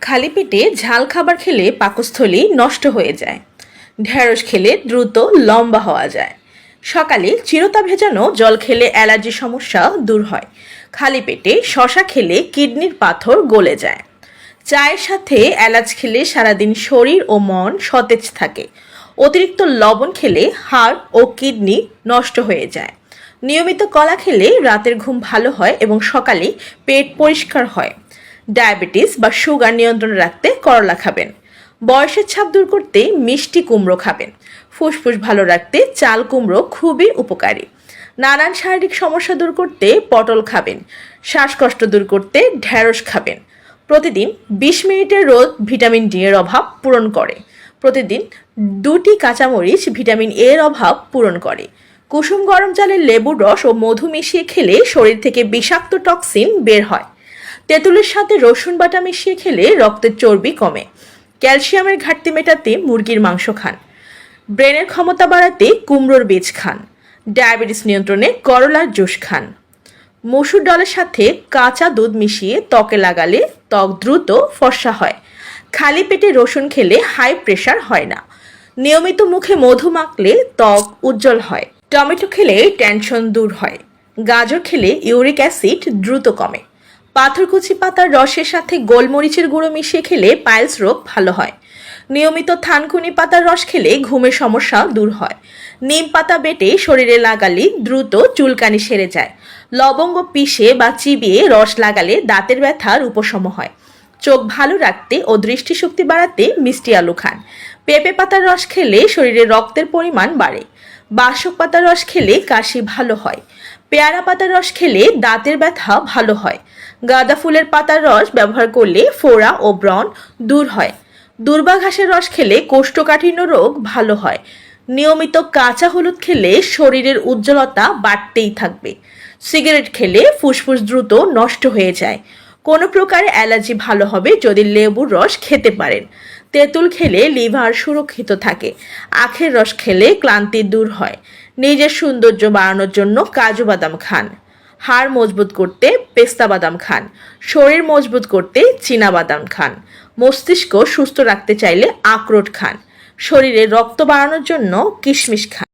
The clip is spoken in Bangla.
খালি পেটে ঝাল খাবার খেলে পাকস্থলী নষ্ট হয়ে যায়। ঢেঁড়স খেলে দ্রুত লম্বা হওয়া যায়। সকালে চিরতা ভেজানো জল খেলে অ্যালার্জি সমস্যা দূর হয়। খালি পেটে শশা খেলে কিডনির পাথর গলে যায়। চায়ের সাথে এলাচ খেলে সারাদিন শরীর ও মন সতেজ থাকে। অতিরিক্ত লবণ খেলে হাড় ও কিডনি নষ্ট হয়ে যায়। নিয়মিত কলা খেলে রাতের ঘুম ভালো হয় এবং সকালে পেট পরিষ্কার হয়। ডায়াবেটিস বা সুগার নিয়ন্ত্রণে রাখতে করলা খাবেন। বয়সের ছাপ দূর করতে মিষ্টি কুমড়ো খাবেন। ফুসফুস ভালো রাখতে চাল কুমড়ো খুবই উপকারী। নানান শারীরিক সমস্যা দূর করতে পটল খাবেন। শ্বাসকষ্ট দূর করতে ঢেঁড়স খাবেন। প্রতিদিন 20 মিনিটের রোদ ভিটামিন ডি এর অভাব পূরণ করে। প্রতিদিন 2টি কাঁচামরিচ ভিটামিন এ এর অভাব পূরণ করে। কুসুম গরম জলে লেবুর রস ও মধু মিশিয়ে খেলে শরীর থেকে বিষাক্ত টক্সিন বের হয়। তেঁতুলের সাথে রসুন বাটা মিশিয়ে খেলে রক্তের চর্বি কমে। ক্যালসিয়ামের ঘাটতি মেটাতে মুরগির মাংস খান। ব্রেনের ক্ষমতা বাড়াতে কুমড়োর বীজ খান। ডায়াবেটিস নিয়ন্ত্রণে করলার জুস খান। মসুর ডালের সাথে কাঁচা দুধ মিশিয়ে ত্বকে লাগালে ত্বক দ্রুত ফর্সা হয়। খালি পেটে রসুন খেলে হাই প্রেশার হয় না। নিয়মিত মুখে মধু মাখলে ত্বক উজ্জ্বল হয়। টমেটো খেলে টেনশন দূর হয়। গাজর খেলে ইউরিক অ্যাসিড দ্রুত কমে। পাথরকুচি পাতার রসের সাথে গোলমরিচের গুঁড়ো মিশিয়ে খেলে পাইলস রোগ ভালো হয়। নিয়মিত থানকুনি পাতার রস খেলে ঘুমের সমস্যা দূর হয়। নিম পাতা বেটে শরীরে লাগালে দ্রুত চুলকানি সেরে যায়। লবঙ্গ পিষে বা চিবিয়ে রস লাগালে দাঁতের ব্যথার উপশম হয়। চোখ ভালো রাখতে ও দৃষ্টিশক্তি বাড়াতে মিষ্টি আলু খান। পেঁপে পাতার রস খেলে শরীরে রক্তের পরিমাণ বাড়ে। বাসক পাতার রস খেলে কাশি ভালো হয়। পেয়ারা পাতার রস খেলে দাঁতের ব্যথা ভালো হয়। গাঁদা ফুলের পাতার রস ব্যবহার করলে ফোড়া ও ব্রণ দূর হয়। দুর্বা ঘাসের রস খেলে কোষ্ঠকাঠিন্য রোগ ভালো হয়। নিয়মিত কাঁচা হলুদ খেলে শরীরের উজ্জ্বলতা বাড়তেই থাকবে। সিগারেট খেলে ফুসফুস দ্রুত নষ্ট হয়ে যায়। কোনো প্রকার অ্যালার্জি ভালো হবে যদি লেবুর রস খেতে পারেন। তেঁতুল খেলে লিভার সুরক্ষিত থাকে। আখের রস খেলে ক্লান্তি দূর হয়। নিজের সৌন্দর্য বাড়ানোর জন্য কাজু বাদাম খান। হাড় মজবুত করতে পেস্তা বাদাম খান। শরীর মজবুত করতে চীনা বাদাম খান। মস্তিষ্ক সুস্থ রাখতে চাইলে আখরোট খান। শরীরে রক্ত বাড়ানোর জন্য কিশমিশ খান।